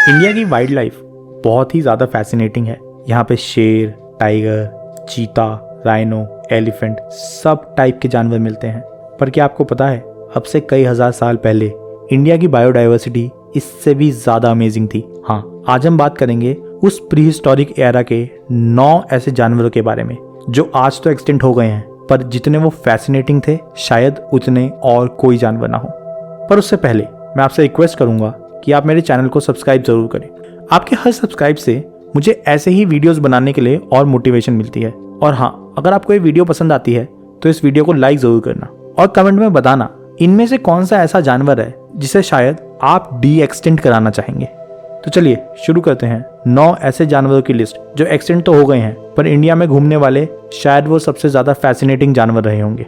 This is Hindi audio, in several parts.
इंडिया की वाइल्ड लाइफ बहुत ही ज़्यादा फैसिनेटिंग है। यहाँ पे शेर, टाइगर, चीता, राइनो, एलिफेंट सब टाइप के जानवर मिलते हैं। पर क्या आपको पता है, अब से कई हजार साल पहले इंडिया की बायोडाइवर्सिटी इससे भी ज़्यादा अमेजिंग थी। हाँ, आज हम बात करेंगे उस प्री हिस्टोरिक एरा के 9 ऐसे जानवरों के बारे में जो आज तो एक्सटिंक्ट हो गए हैं, पर जितने वो फैसिनेटिंग थे शायद उतने और कोई जानवर ना हो। पर उससे पहले मैं आपसे रिक्वेस्ट करूंगा कि आप मेरे चैनल को सब्सक्राइब जरूर करें। आपके हर सब्सक्राइब से मुझे ऐसे ही वीडियोस बनाने के लिए और मोटिवेशन मिलती है। और हाँ, अगर आपको ये वीडियो पसंद आती है तो इस वीडियो को लाइक जरूर करना और कमेंट में बताना इनमें से कौन सा ऐसा जानवर है जिसे शायद आप डी एक्सटेंट कराना चाहेंगे। तो चलिए शुरू करते हैं 9 ऐसे जानवरों की लिस्ट जो एक्सटेंट तो हो गए हैं पर इंडिया में घूमने वाले शायद वो सबसे ज्यादा फैसिनेटिंग जानवर रहे होंगे।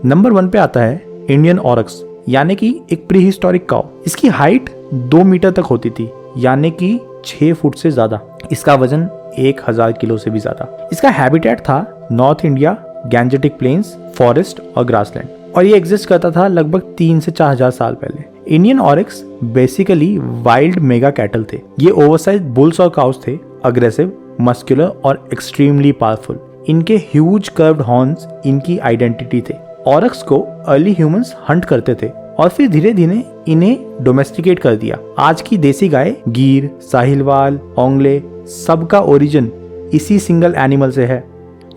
नंबर 1 पे आता है इंडियन ऑरक्स, यानी कि एक प्री हिस्टोरिक काऊ। इसकी हाइट 2 मीटर तक होती थी, यानी कि 6 फुट से ज्यादा। इसका वजन 1000 किलो से भी ज्यादा। इसका हैबिटेट था north India, Gangetic plains, forest और ग्रासलैंड, और ये एग्जिस्ट करता था लगभग 3 से 4000 साल पहले। Indian aurochs basically wild mega cattle थे। ये ओवरसाइज बुल्स और काउस थे, अग्रेसिव, मस्कुलर और एक्सट्रीमली पावरफुल। इनके ह्यूज कर्व्ड हॉर्न्स इनकी आइडेंटिटी थे। ऑरिक्स को अर्ली ह्यूमंस हंट करते थे और फिर धीरे धीरे इन्हें डोमेस्टिकेट कर दिया। आज की देसी गाय, गीर, साहिलवाल, ओंगले सबका ओरिजिन इसी सिंगल एनिमल से है।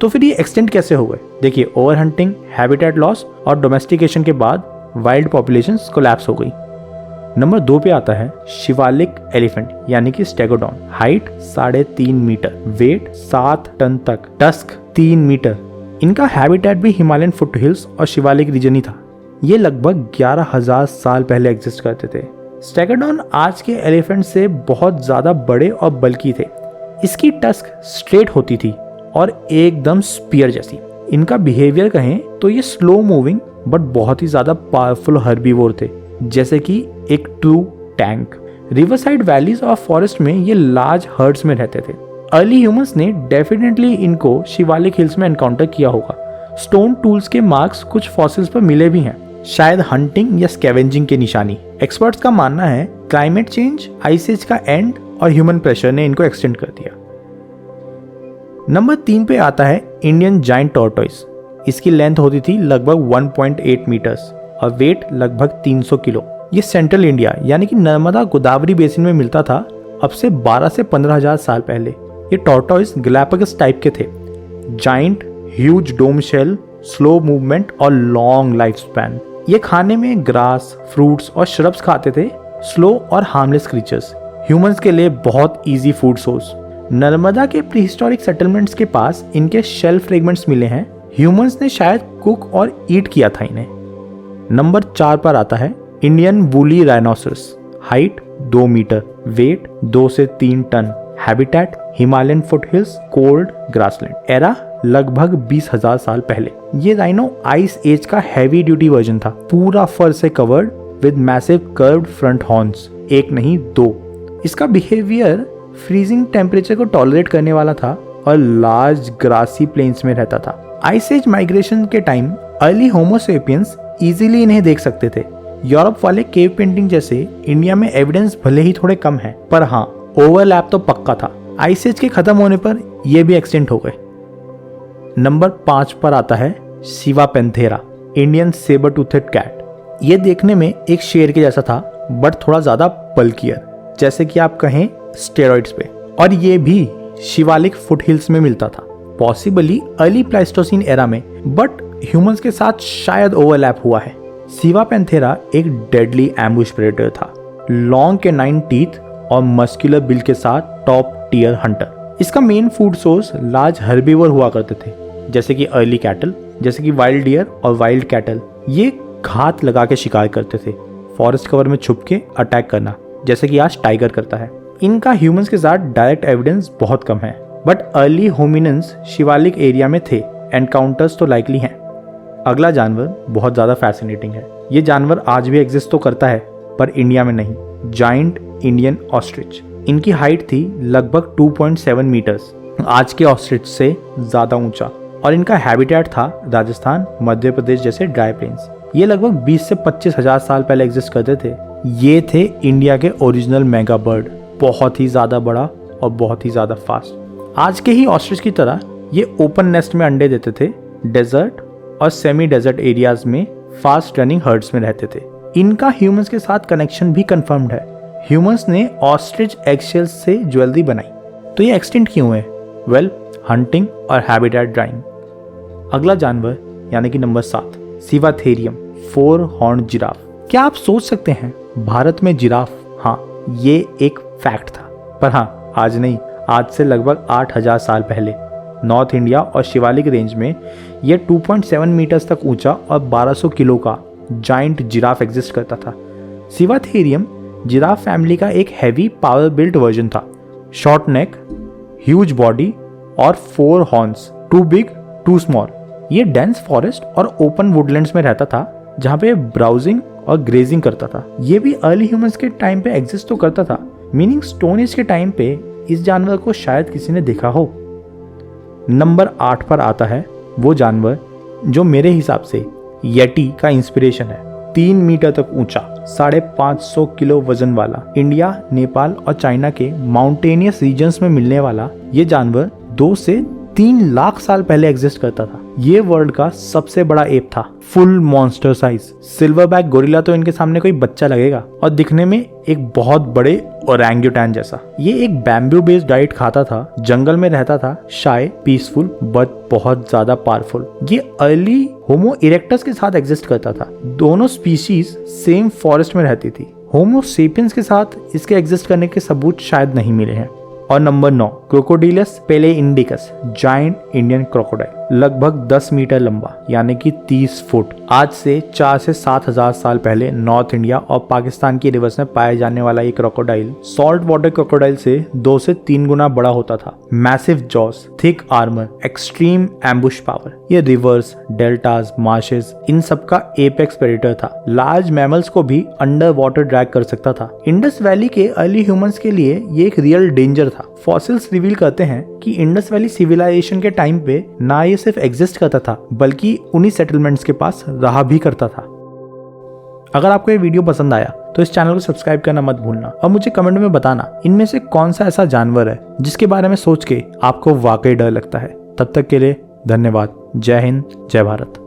तो फिर ये एक्सटेंट कैसे हो गए? देखिए, ओवर हंटिंग, हैबिटेट लॉस और डोमेस्टिकेशन के बाद वाइल्ड पॉपुलेशंस कोलैप्स हो गई। नंबर 2 पे आता है शिवालिक एलिफेंट, यानी कि स्टेगोडॉन। हाइट 3.5 मीटर, वेट 7 टन तक, टस्क 3 मीटर। इनका हैबिटेट भी हिमालयन फुटहिल्स और शिवालिक रीजन ही था। ये लगभग 11000 साल पहले एग्जिस्ट करते थे। स्टेगोडॉन आज के एलिफेंट से बहुत ज्यादा बड़े और बल्की थे। इसकी टस्क स्ट्रेट होती थी और एकदम स्पीयर जैसी। इनका बिहेवियर कहें तो ये स्लो मूविंग बट बहुत ही ज्यादा पावरफुल हर्बीवोर थे, जैसे कि एक true tank. River side valleys और फॉरेस्ट में ये लार्ज हर्ड्स में रहते थे। अर्ली ह्यूमंस ने डेफिनेटली इनको शिवालिक हिल्स में एनकाउंटर किया होगा। स्टोन टूल्स के मार्क्स कुछ फॉसिल्स पर मिले भी हैं, शायद हंटिंग या स्कैवेंजिंग की निशानी। एक्सपर्ट्स का मानना है क्लाइमेट चेंज, आइस एज का एंड और ह्यूमन प्रेशर ने इनको एक्सटेंड कर दिया। नंबर 3 पे आता है इंडियन जाइंट टॉर्टोइस। इसकी लेंथ होती थी लगभग 1.8 मीटर्स और वेट लगभग 300 किलो। ये सेंट्रल इंडिया यानी कि नर्मदा गोदावरी बेसिन में मिलता था अब से 12 से 15,000 साल पहले। ये टॉर्टोइस गैलापागोस टाइप के थे। जाइंट, ह्यूज डोम शेल, स्लो मूवमेंट और लॉन्ग लाइफ स्पैन। ये खाने में ग्रास, फ्रूट्स और श्रब्स खाते थे। स्लो और हार्मलेस क्रीचर्स, ह्यूमंस के लिए बहुत ईजी फूड सोर्स। नर्मदा के प्रीहिस्टोरिक सेटलमेंट्स के पास इनके शेल फ्रेगमेंट्स मिले हैं। ह्यूमंस ने शायद कुक और ईट किया था इन्हें। नंबर 4 पर आता है Indian woolly rhinoceros. Height 2 metre, weight 2 से 3 ton, habitat Himalayan foothills, cold grassland. Era लगभग 20,000 साल पहले। ये राइनो आइस एज का हैवी ड्यूटी वर्जन था, पूरा फर से covered with massive curved front horns, एक नहीं 2। इसका बिहेवियर फ्रीजिंग टेम्परेचर को टॉलरेट करने वाला था और लार्ज ग्रासी प्लेन्स में रहता था। आइस एज माइग्रेशन के टाइम अर्ली होमो सेपियंस इजीली इन्हें देख सकते थे। यूरोप वाले केव पेंटिंग जैसे इंडिया में एविडेंस भले ही थोड़े कम है, पर हाँ, ओवरलैप तो पक्का था। आइस एज के खत्म होने पर ये भी एक्सटेंट हो गए। नंबर 5 पर आता है Sivapanthera, Indian sabre toothed cat. ये देखने में एक शेर के जैसा था बट थोड़ा ज्यादा बल्कियर, जैसे कि आप कहें स्टेरॉइड्स पे, और ये भी शिवालिक फुटहिल्स में मिलता था, पॉसिबली अर्ली प्लाइस्टोसिन एरा में, बट ह्यूमंस के साथ शायद ओवरलैप हुआ है। शिवा पेंथेरा एक डेडली एम्बुश प्रेडेटर था, लॉन्ग कैनाइन टीथ और मस्कुलर बिल के साथ टॉप टियर हंटर। इसका मेन फूड सोर्स लार्ज हर्बीवर हुआ करते थे, जैसे कि अर्ली कैटल, जैसे कि वाइल्ड डियर और वाइल्ड कैटल। ये घात लगा के शिकार करते थे, फॉरेस्ट कवर में छुप के अटैक करना, जैसे कि आज टाइगर करता है। इनका ह्यूमंस के साथ डायरेक्ट एविडेंस बहुत कम है, but early hominins Shivalik area में थे। एनकाउंटर्स तो लाइकली हैं। अगला जानवर बहुत ज़्यादा फैसिनेटिंग है। ये जानवर आज भी एग्जिस्ट तो करता है पर इंडिया में नहीं। Giant Indian ostrich. इनकी हाइट थी लगभग 2.7 मीटर्स, आज के ऑस्ट्रिच से ज़्यादा ऊंचा, और इनका हैबिटेट था राजस्थान, मध्य प्रदेश जैसे ड्राई प्लेन्स। ये लगभग 20 से 25 हजार साल पहले एग्जिस्ट करते थे। ये थे इंडिया के ओरिजिनल मेगा बर्ड। बहुत ही ज़्यादा बड़ा और बहुत ही ज़्यादा फास्ट। आज के ही ऑस्ट्रिच की तरह ये ओपन नेस्ट में अंडे देते थे, डेजर्ट और सेमी डेजर्ट एरियाज में फास्ट रनिंग हर्ड्स में रहते थे। इनका ह्यूमंस के साथ कनेक्शन भी कंफर्म्ड है। ह्यूमंस ने ऑस्ट्रिच एगशेल्स से ज्वेलरी बनाई। तो ये एक्सटिंक्ट क्यों हुए? वेल, हंटिंग और हैबिटेट ड्राइंग। अगला जानवर यानी कि नंबर 7, सिवाथेरियम 4 हॉर्न जिराफ। क्या आप सोच सकते हैं भारत में जिराफ? हाँ, ये एक फैक्ट था। पर हाँ, आज नहीं, आज से लगभग 8000 साल पहले नॉर्थ इंडिया और शिवालिक रेंज में ये 2.7 मीटर्स तक ऊंचा और 1200 किलो का जाइंट जिराफ एग्जिस्ट करता था। सिवाथेरियम जिराफ फैमिली का एक हैवी पावर बिल्ट वर्जन था। शॉर्ट नेक, ह्यूज बॉडी और 4 horns, two big two small. ये डेंस फॉरेस्ट और ओपन वुडलैंड्स में रहता था जहाँ पे ब्राउजिंग और ग्रेजिंग करता था। ये भी अर्ली ह्यूमंस के टाइम पे एग्जिस्ट तो करता था, मीनिंग स्टोन एज के टाइम पे इस जानवर को शायद किसी ने देखा हो। नंबर 8 पर आता है वो जानवर जो मेरे हिसाब से येटी का इंस्पिरेशन है। 3 मीटर तक ऊंचा, 550 किलो वजन वाला, इंडिया, नेपाल और चाइना के माउंटेनियस रीजन्स में मिलने वाला ये जानवर 2 से 3 लाख साल पहले एग्जिस्ट करता था। ये वर्ल्ड का सबसे बड़ा एप था, full monster size. Silverback gorilla तो इनके सामने कोई बच्चा लगेगा और दिखने में एक बहुत बड़े ओरंगुटान जैसा। ये एक बैम्बू बेस्ड डाइट खाता था, जंगल में रहता था, शाय, पीसफुल बट बहुत ज्यादा पावरफुल। ये अर्ली होमो इरेक्टस के साथ एग्जिस्ट करता था। दोनों स्पीशीज सेम फॉरेस्ट में रहती थी। होमो सेपियंस के साथ इसके एग्जिस्ट करने के सबूत शायद नहीं मिले हैं। और number 9, Crocodylus palaeindicus, giant Indian crocodile, लगभग 10 मीटर लंबा यानी कि 30 फुट। आज से 4 से 7 हजार साल पहले नॉर्थ इंडिया और पाकिस्तान की रिवर्स में पाए जाने वाला ये क्रोकोडाइल सॉल्ट वाटर क्रोकोडाइल से 2 से 3 गुना बड़ा होता था। Massive jaws, thick armour, extreme ambush power. ये रिवर्स, डेल्टाज, मार्शेस, इन सब का एपेक्स प्रेडेटर था। लार्ज मैमल्स को भी अंडर वाटर ड्रैग कर सकता था। इंडस वैली के अर्ली ह्यूमंस के लिए ये एक रियल डेंजर था। फॉसिल्स रिवील करते हैं कि इंडस वैली सिविलाइजेशन के टाइम पे ना ये सिर्फ एग्जिस्ट करता था बल्कि उन्हीं सेटलमेंट्स के पास रहा भी करता था। अगर आपको ये वीडियो पसंद आया तो इस चैनल को सब्सक्राइब करना मत भूलना और मुझे कमेंट में बताना इनमें से कौन सा ऐसा जानवर है जिसके बारे में सोच के आपको वाकई डर लगता है। तब तक के लिए धन्यवाद। जय हिंद, जय भारत।